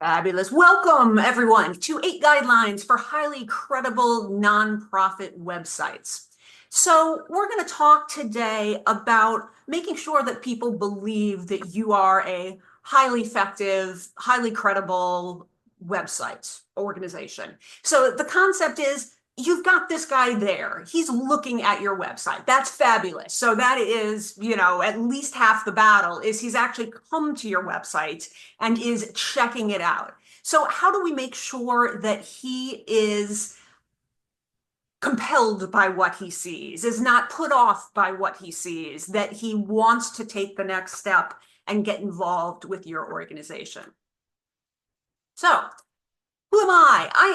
Fabulous. Welcome, everyone, to 8 Guidelines for Highly Credible Nonprofit Websites. So, we're going to talk today about making sure that people believe that you are a highly effective, highly credible website organization. So, the concept is you've got this guy there. He's looking at your website. That's fabulous. So that is, at least half the battle is he's actually come to your website and is checking it out. So how do we make sure that he is compelled by what he sees, is not put off by what he sees, that he wants to take the next step and get involved with your organization? So, who am I? I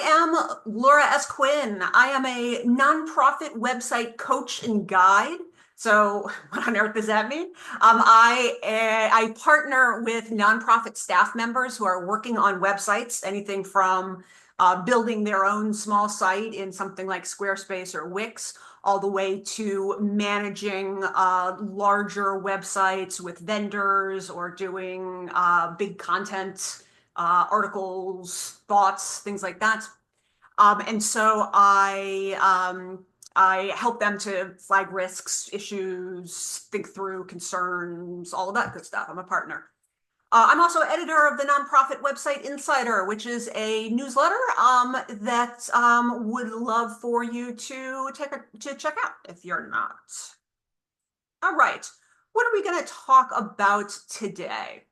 am Laura S. Quinn. I am a nonprofit website coach and guide. So what on earth does that mean? I partner with nonprofit staff members who are working on websites, anything from building their own small site in something like Squarespace or Wix, all the way to managing larger websites with vendors or doing big content articles, thoughts, things like that. And so I help them to flag risks, issues, think through concerns, all of that good stuff. I'm a partner. I'm also editor of the nonprofit website Insider, which is a newsletter that would love for you to check out if you're not. All right, what are we going to talk about today?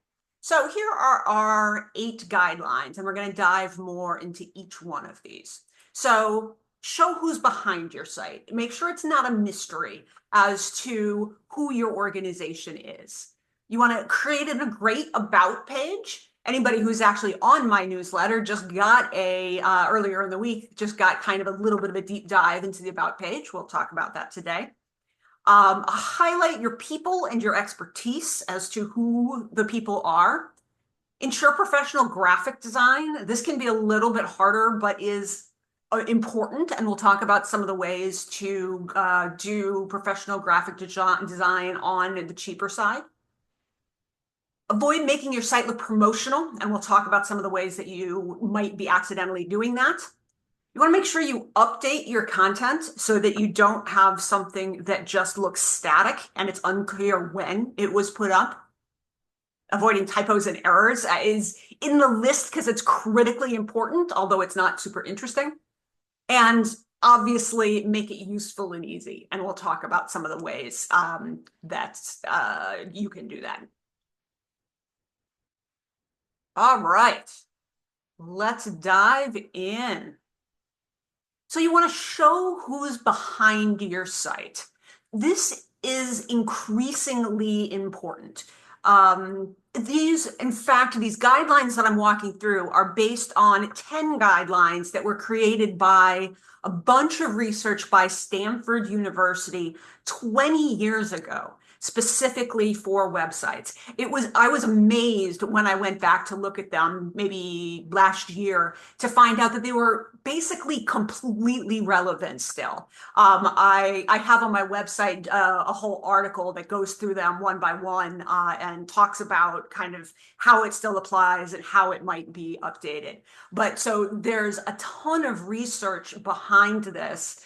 So here are our 8 guidelines, and we're going to dive more into each one of these. So show who's behind your site. Make sure it's not a mystery as to who your organization is. You want to create a great about page. Anybody who's actually on my newsletter just got earlier in the week, just got kind of a little bit of a deep dive into the about page. We'll talk about that today. Highlight your people and your expertise as to who the people are. Ensure professional graphic design. This can be a little bit harder, but is important, and we'll talk about some of the ways to do professional graphic design on the cheaper side. Avoid making your site look promotional, and we'll talk about some of the ways that you might be accidentally doing that. You want to make sure you update your content so that you don't have something that just looks static and it's unclear when it was put up. Avoiding typos and errors is in the list because it's critically important, although it's not super interesting. And obviously make it useful and easy. And we'll talk about some of the ways that you can do that. All right, let's dive in. So you want to show who's behind your site. This is increasingly important. In fact, these guidelines that I'm walking through are based on 10 guidelines that were created by a bunch of research by Stanford University 20 years ago, specifically for websites. I was amazed when I went back to look at them maybe last year to find out that they were basically completely relevant still. I have on my website a whole article that goes through them one by one and talks about kind of how it still applies and how it might be updated. But so there's a ton of research behind this,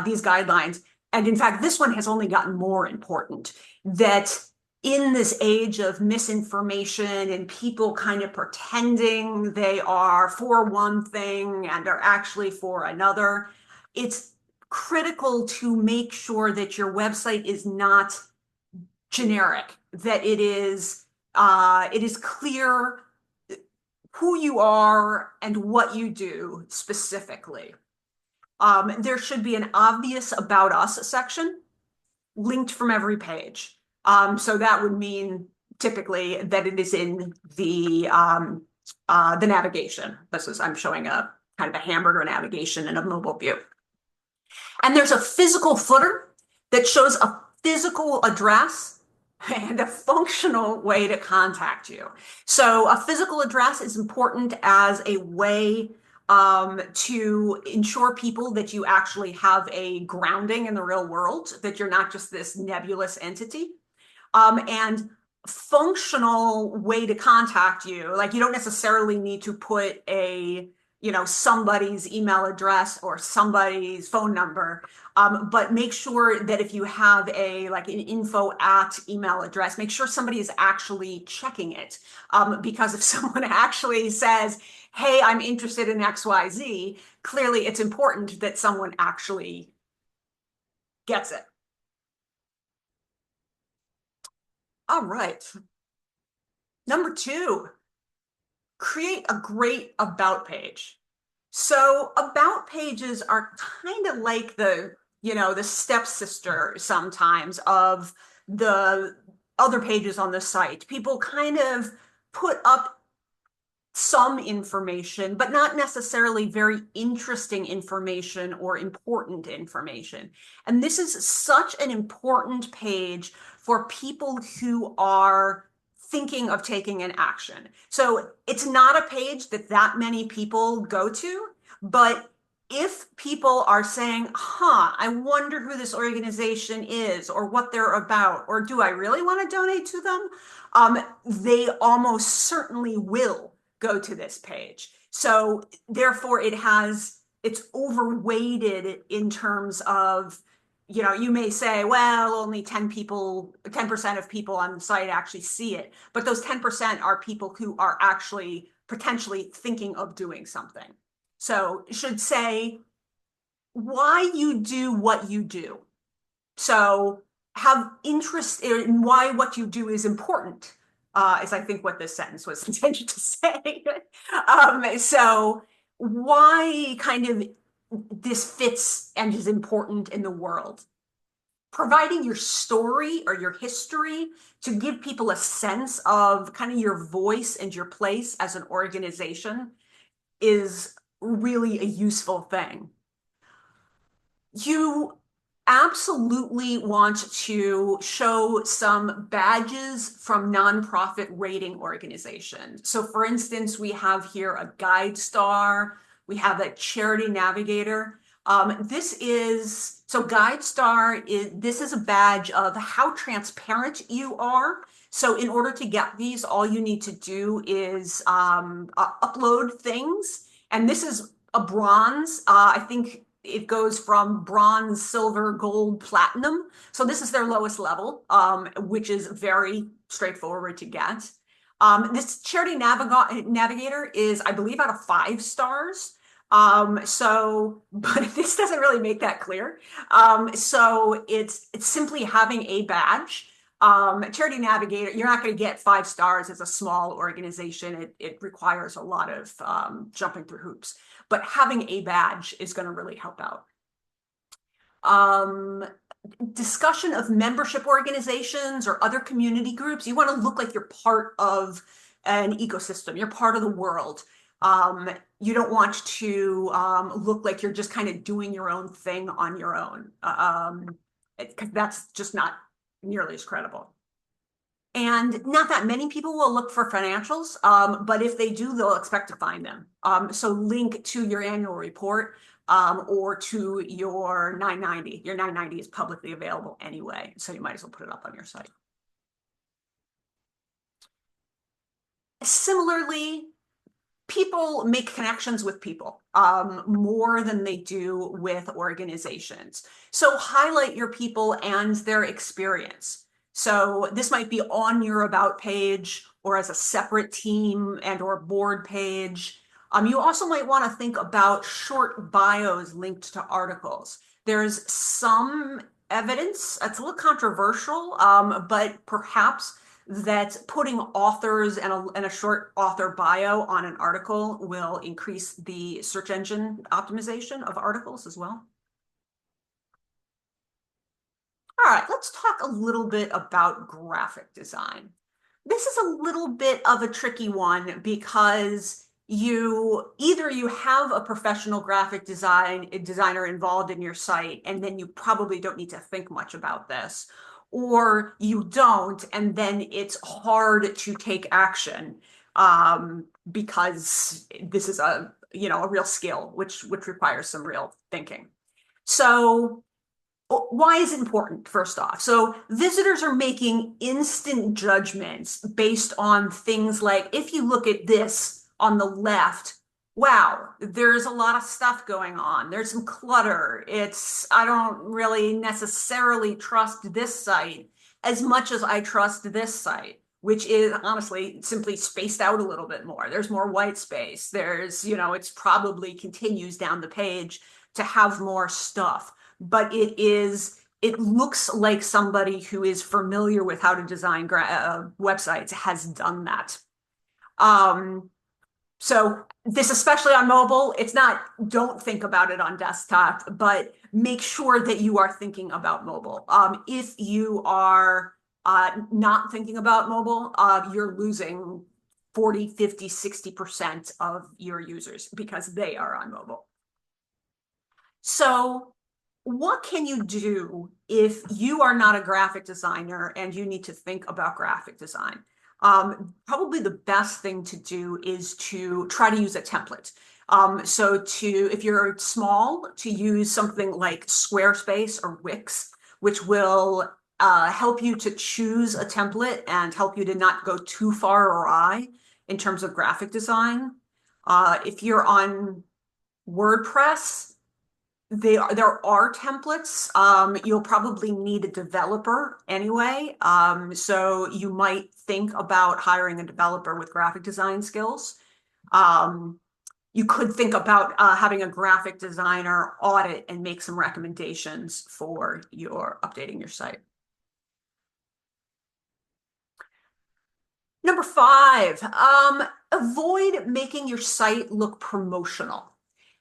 these guidelines. And in fact, this one has only gotten more important, that in this age of misinformation and people kind of pretending they are for one thing and are actually for another, it's critical to make sure that your website is not generic, that it is clear who you are and what you do specifically. There should be an obvious About Us section linked from every page. So that would mean typically that it is in the navigation. I'm showing a kind of a hamburger navigation in a mobile view. And there's a physical footer that shows a physical address and a functional way to contact you. So a physical address is important as a way to ensure people that you actually have a grounding in the real world, that you're not just this nebulous entity. And functional way to contact you. Like you don't necessarily need to put a, somebody's email address or somebody's phone number. But make sure that if you have like an info at email address, make sure somebody is actually checking it. Because if someone actually says, hey, I'm interested in XYZ, clearly it's important that someone actually gets it. All right. Number two, create a great about page. So about pages are kind of like the stepsister sometimes of the other pages on the site. People kind of put up some information, but not necessarily very interesting information or important information. And this is such an important page for people who are thinking of taking an action. So it's not a page that many people go to, but if people are saying, I wonder who this organization is or what they're about, or do I really want to donate to them? They almost certainly will go to this page. So therefore it's overweighted in terms of, you may say, well, only 10% of people on the site actually see it. But those 10% are people who are actually potentially thinking of doing something. So it should say why you do what you do. So have interest in why what you do is important, is I think what this sentence was intended to say. So why kind of this fits and is important in the world. Providing your story or your history to give people a sense of kind of your voice and your place as an organization is really a useful thing. You absolutely want to show some badges from nonprofit rating organizations. So for instance, we have here a GuideStar, we have a Charity Navigator. This is a badge of how transparent you are. So in order to get these, all you need to do is upload things. And this is a bronze. I think it goes from bronze, silver, gold, platinum. So this is their lowest level, which is very straightforward to get. This Charity Navigator is, I believe, out of 5 stars. But this doesn't really make that clear. So it's simply having a badge. Charity Navigator, you're not going to get 5 stars as a small organization. It requires a lot of jumping through hoops. But having a badge is going to really help out. Discussion of membership organizations or other community groups. You want to look like you're part of an ecosystem. You're part of the world. You don't want to look like you're just kind of doing your own thing on your own. Because that's just not nearly as credible. And not that many people will look for financials, but if they do, they'll expect to find them. So link to your annual report or to your 990. Your 990 is publicly available anyway, so you might as well put it up on your site. Similarly, people make connections with people more than they do with organizations. So highlight your people and their experience. So this might be on your about page or as a separate team and or board page. You also might want to think about short bios linked to articles. There's some evidence, it's a little controversial, but perhaps that putting authors and a short author bio on an article will increase the search engine optimization of articles as well. All right, let's talk a little bit about graphic design. This is a little bit of a tricky one because you have a professional graphic designer involved in your site, and then you probably don't need to think much about this, or you don't, and then it's hard to take action because this is a real skill which requires some real thinking. So Why is it important, first off? So visitors are making instant judgments based on things like, if you look at this on the left, wow, there's a lot of stuff going on. There's some clutter. I don't really necessarily trust this site as much as I trust this site, which is honestly simply spaced out a little bit more. There's more white space. It's probably continues down the page to have more stuff, but it looks like somebody who is familiar with how to design websites has done that. So this, especially on mobile, it's not, don't think about it on desktop, but make sure that you are thinking about mobile. If you are not thinking about mobile, you're losing 40, 50, 60% of your users because they are on mobile. So what can you do if you are not a graphic designer and you need to think about graphic design? Probably the best thing to do is to try to use a template. If you're small, to use something like Squarespace or Wix, which will help you to choose a template and help you to not go too far awry in terms of graphic design. If you're on WordPress, there are templates. You'll probably need a developer anyway. So you might think about hiring a developer with graphic design skills. You could think about having a graphic designer audit and make some recommendations for updating your site. Number 5, avoid making your site look promotional.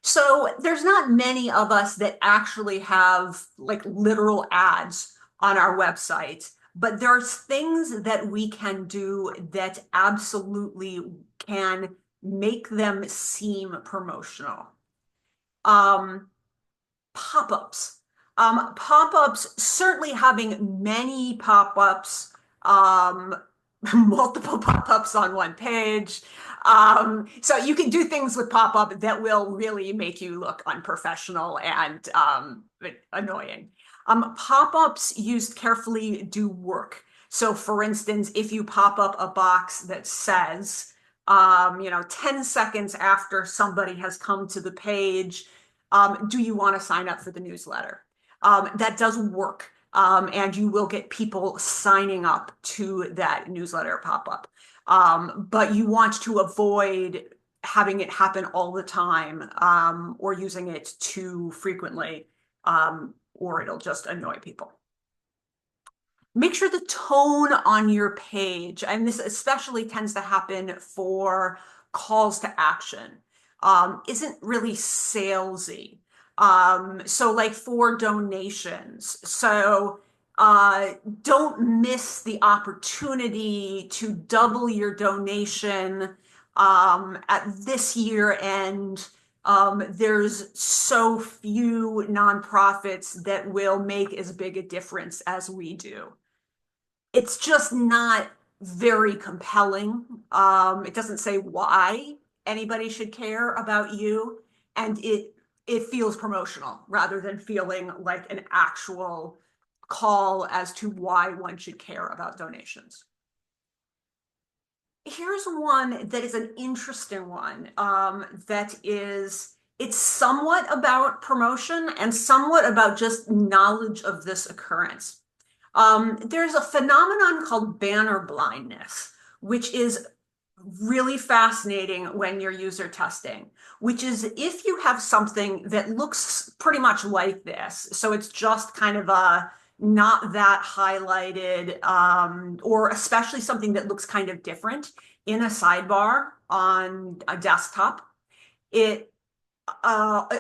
So there's not many of us that actually have like literal ads on our website, but there's things that we can do that absolutely can make them seem promotional. Pop-ups. Pop-ups, certainly having many pop-ups, multiple pop-ups on one page. So you can do things with pop-up that will really make you look unprofessional and annoying. Pop-ups used carefully do work. So for instance, if you pop up a box that says, 10 seconds after somebody has come to the page, do you want to sign up for the newsletter? That does work. And you will get people signing up to that newsletter pop-up. But you want to avoid having it happen all the time, or using it too frequently, or it'll just annoy people. Make sure the tone on your page, and this especially tends to happen for calls to action, isn't really salesy. So like for donations. So don't miss the opportunity to double your donation at this year end. There's so few nonprofits that will make as big a difference as we do. It's just not very compelling. It doesn't say why anybody should care about you, and it feels promotional rather than feeling like an actual call as to why one should care about donations. Here's one that is an interesting one, it's somewhat about promotion and somewhat about just knowledge of this occurrence. There's a phenomenon called banner blindness, which is really fascinating when you're user testing, which is if you have something that looks pretty much like this, so it's just kind of not that highlighted, or especially something that looks kind of different in a sidebar on a desktop,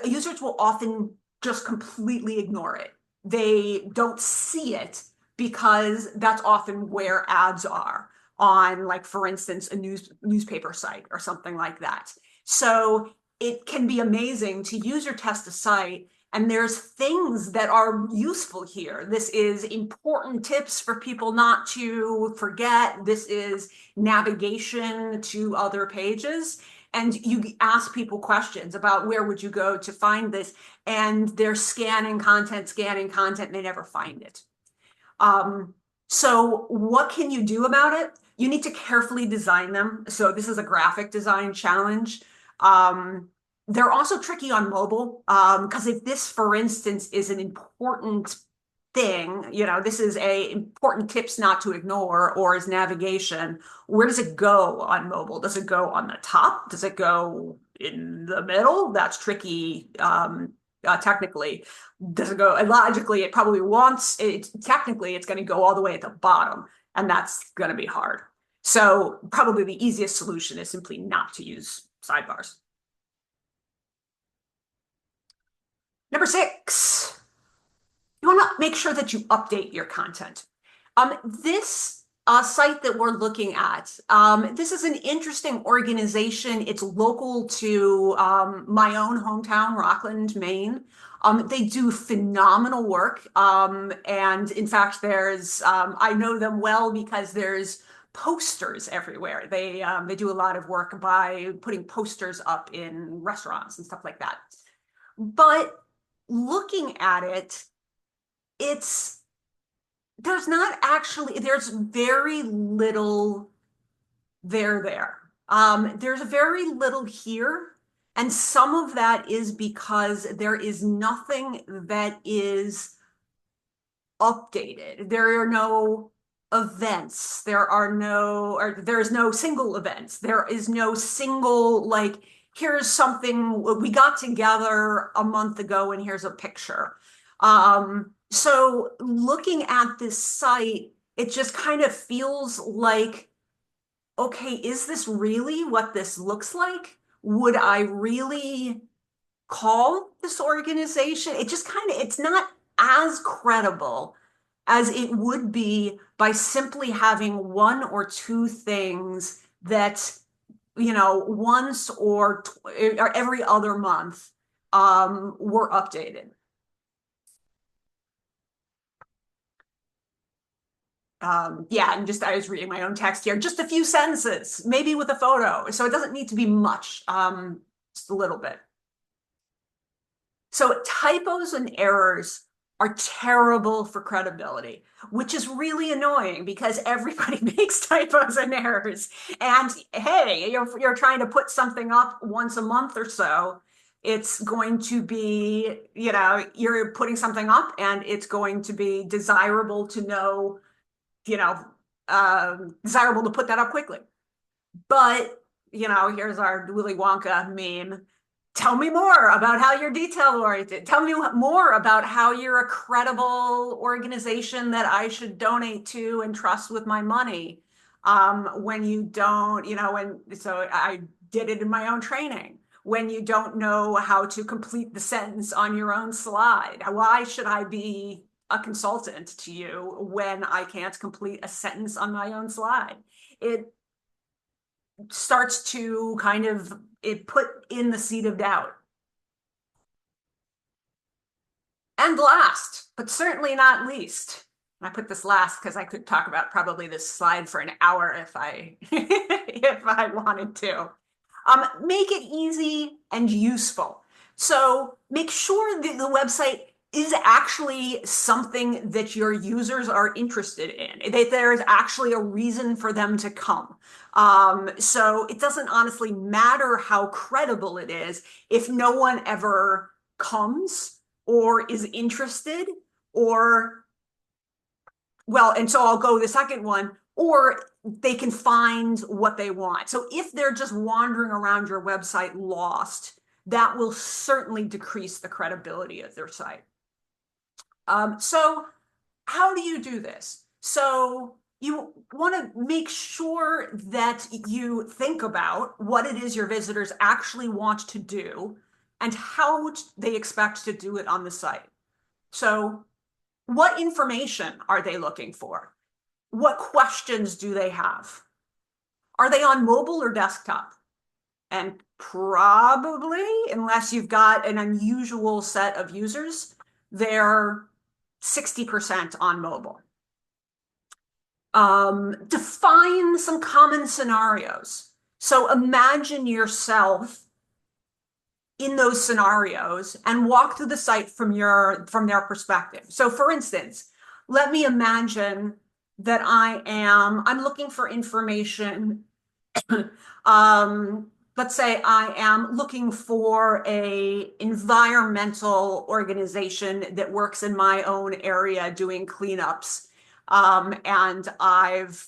users will often just completely ignore it. They don't see it because that's often where ads are on, like, for instance, a newspaper site or something like that. So it can be amazing to user test a site, and there's things that are useful here. This is important tips for people not to forget. This is navigation to other pages. And you ask people questions about where would you go to find this, and they're scanning content, and they never find it. So what can you do about it? You need to carefully design them. So this is a graphic design challenge. They're also tricky on mobile, because if this, for instance, is an important thing, this is a important tips not to ignore, or is navigation, where does it go on mobile? Does it go on the top? Does it go in the middle? That's tricky, technically. Does it go logically? It probably wants it. Technically, it's going to go all the way at the bottom, and that's going to be hard. So probably the easiest solution is simply not to use sidebars. Number 6, you want to make sure that you update your content. This site that we're looking at, this is an interesting organization. It's local to my own hometown, Rockland, Maine. They do phenomenal work. And in fact, I know them well because there's posters everywhere. They do a lot of work by putting posters up in restaurants and stuff like that. But looking at it, there's very little there. There's very little here. And some of that is because there is nothing that is updated. There are no events. There is no single events. There is no single, like, here's something we got together a month ago and here's a picture. So looking at this site, it just kind of feels like, okay, is this really what this looks like? Would I really call this organization? It's not as credible as it would be by simply having one or two things that, once or every other month were updated. Yeah, and I was reading my own text here, just a few sentences, maybe with a photo. So it doesn't need to be much, just a little bit. So typos and errors are terrible for credibility, which is really annoying because everybody makes typos and errors. And hey, you're trying to put something up once a month or so. It's going to be, you're putting something up and it's going to be desirable to know, desirable to put that up quickly. But, here's our Willy Wonka meme. Tell me more about how you're detail-oriented. Tell me more about how you're a credible organization that I should donate to and trust with my money. When you don't, so I did it in my own training. When you don't know how to complete the sentence on your own slide, why should I be a consultant to you when I can't complete a sentence on my own slide? It starts to put in the seed of doubt. And last, but certainly not least, I put this last because I could talk about probably this slide for an hour if I if I wanted to. Make it easy and useful. So make sure that the website is actually something that your users are interested in, that there is actually a reason for them to come. So it doesn't honestly matter how credible it is if no one ever comes or is interested, or, well, and so I'll go the second one, or they can find what they want. So if they're just wandering around your website lost, that will certainly decrease the credibility of their site. So how do you do this? So you want to make sure that you think about what it is your visitors actually want to do and how they expect to do it on the site. So what information are they looking for? What questions do they have? Are they on mobile or desktop? And probably, unless you've got an unusual set of users, they're 60% on mobile. Define some common scenarios. So imagine yourself in those scenarios and walk through the site from their perspective. So for instance, let me imagine that I'm looking for information. Let's say I am looking for a environmental organization that works in my own area doing cleanups. And I've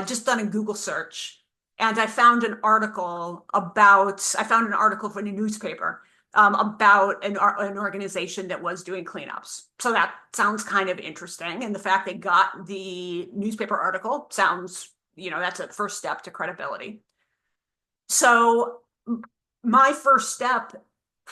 just done a Google search and I found an article from a newspaper about an organization that was doing cleanups. So that sounds kind of interesting. And the fact they got the newspaper article sounds, that's a first step to credibility. So my first step,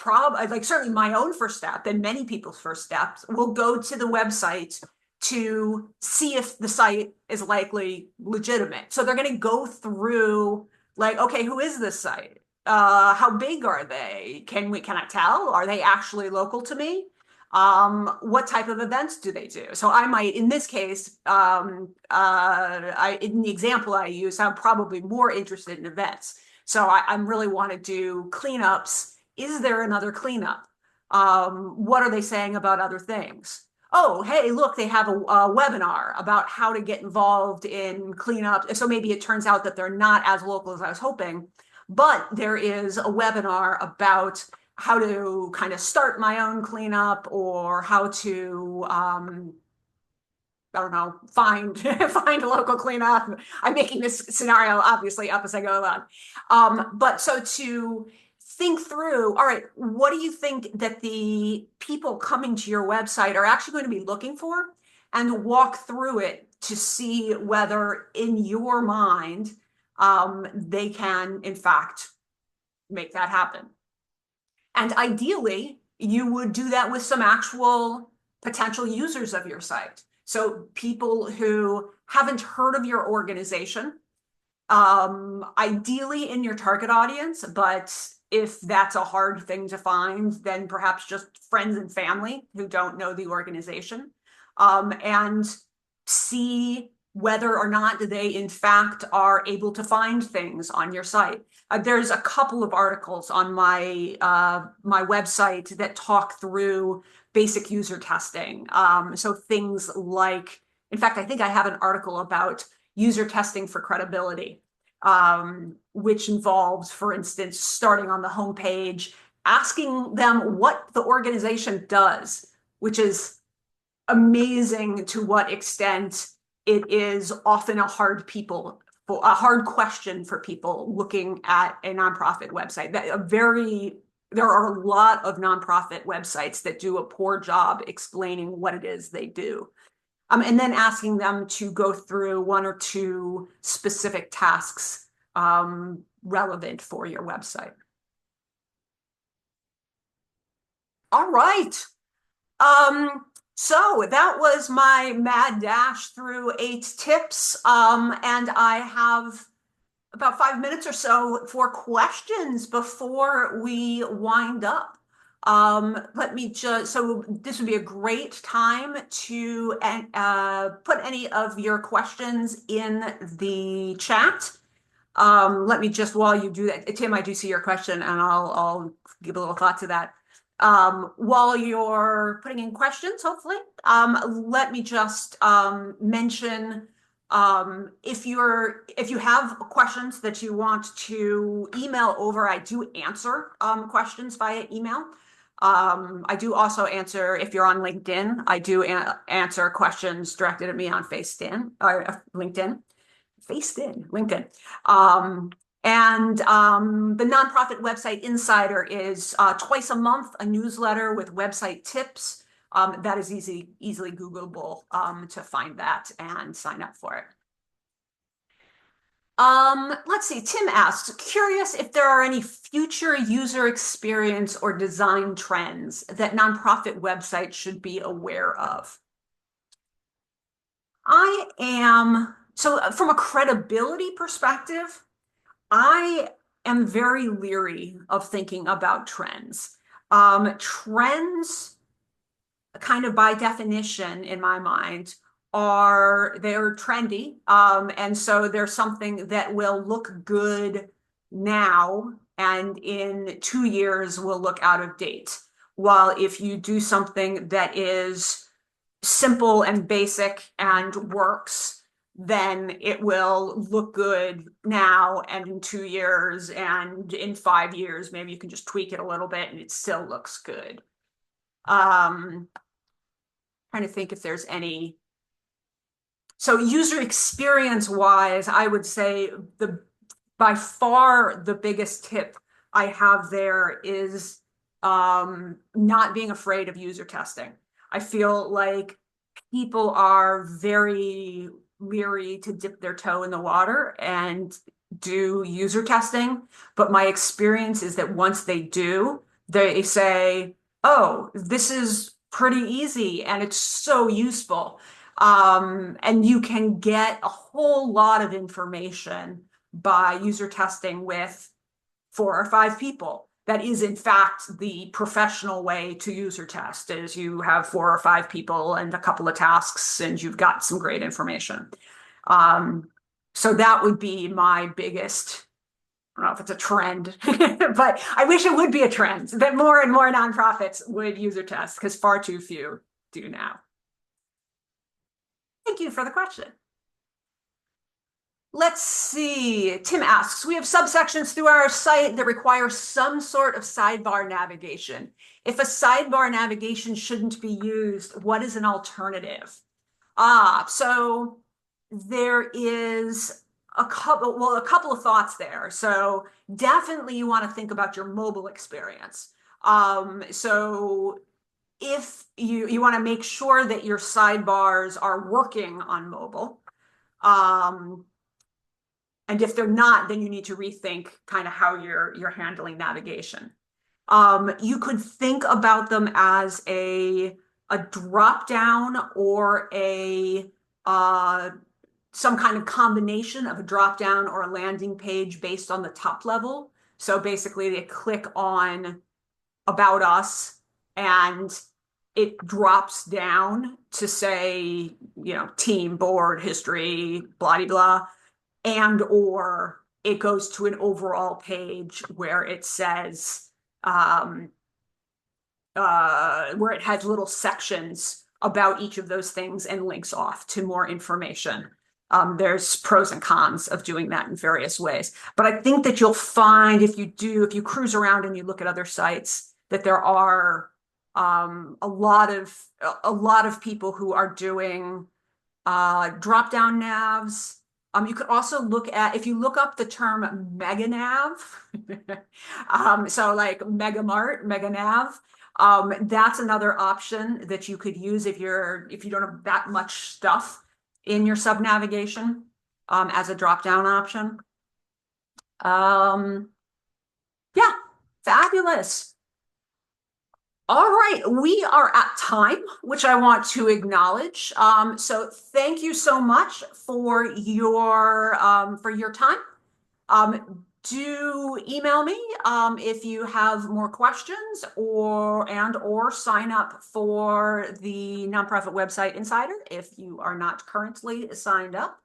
like certainly my own first step and many people's first steps will go to the website to see if the site is likely legitimate. So they're going to go through like, okay, who is this site? How big are they? Can I tell? Are they actually local to me? What type of events do they do? So I might, in this case, in the example I use, I'm probably more interested in events. So I really want to do cleanups. Is there another cleanup? What are they saying about other things? Oh, hey, look, they have a webinar about how to get involved in cleanup. So maybe it turns out that they're not as local as I was hoping, but there is a webinar about how to kind of start my own cleanup or how to I don't know, find find a local cleanup. I'm making this scenario obviously up as I go along. But so to think through, all right, what do you think that the people coming to your website are actually going to be looking for? And walk through it to see whether in your mind they can, in fact, make that happen. And ideally, you would do that with some actual potential users of your site. So people who haven't heard of your organization, ideally in your target audience, but if that's a hard thing to find, then perhaps just friends and family who don't know the organization, and see whether or not they in fact are able to find things on your site. There's a couple of articles on my website that talk through basic user testing. So things like, in fact, I think I have an article about user testing for credibility, which involves, for instance, starting on the homepage, asking them what the organization does, which is amazing to what extent it is often a hard question for people looking at a nonprofit website. There are a lot of nonprofit websites that do a poor job explaining what it is they do. And then asking them to go through one or two specific tasks relevant for your website. All right. So that was my mad dash through 8 tips. And I have about 5 minutes or so for questions before we wind up. So this would be a great time to put any of your questions in the chat. Let me just, while you do that, Tim, I do see your question and I'll give a little thought to that. While you're putting in questions, hopefully, let me just mention if you have questions that you want to email over, I do answer questions via email. I do also answer, if you're on LinkedIn, I do answer questions directed at me on LinkedIn. And the nonprofit website Insider is twice a month, a newsletter with website tips. That is easily Googleable to find that and sign up for it. Let's see, Tim asks, curious if there are any future user experience or design trends that nonprofit websites should be aware of. So from a credibility perspective, I am very leery of thinking about trends. Trends, kind of by definition in my mind, they're trendy. And so there's something that will look good now, and in 2 years will look out of date. While if you do something that is simple and basic and works, then it will look good now and in 2 years and in 5 years, maybe you can just tweak it a little bit and it still looks good. Trying to think if there's any. So user experience wise, I would say by far the biggest tip I have there is not being afraid of user testing. I feel like people are very leery to dip their toe in the water and do user testing. But my experience is that once they do, they say, oh, this is pretty easy and it's so useful. And you can get a whole lot of information by user testing with 4 or 5 people. That is, in fact, the professional way to user test is you have 4 or 5 people and a couple of tasks and you've got some great information. So that would be my biggest, I don't know if it's a trend, but I wish it would be a trend that more and more nonprofits would user test because far too few do now. Thank you for the question. Let's see. Tim asks, we have subsections through our site that require some sort of sidebar navigation. If a sidebar navigation shouldn't be used, what is an alternative? So there is a couple of thoughts there. So definitely you want to think about your mobile experience. So if you want to make sure that your sidebars are working on mobile. And if they're not, then you need to rethink kind of how you're handling navigation. You could think about them as a drop down or some kind of combination of a drop down or a landing page based on the top level. So basically they click on About Us and it drops down to say, team, board, history, blah, blah, blah. And or it goes to an overall page where it says, where it has little sections about each of those things and links off to more information. There's pros and cons of doing that in various ways. But I think that you'll find if you cruise around and you look at other sites, that there are a lot of people who are doing drop-down navs. You could also look at, if you look up the term MegaNav, so like Megamart, MegaNav, that's another option that you could use if you don't have that much stuff in your sub navigation as a drop-down option. Yeah, fabulous. All right, we are at time, which I want to acknowledge. So thank you so much for your time. Do email me if you have more questions or sign up for the Nonprofit Website Insider if you are not currently signed up.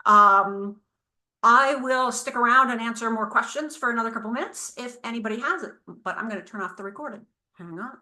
I will stick around and answer more questions for another couple minutes if anybody has it, but I'm going to turn off the recording. Hang on.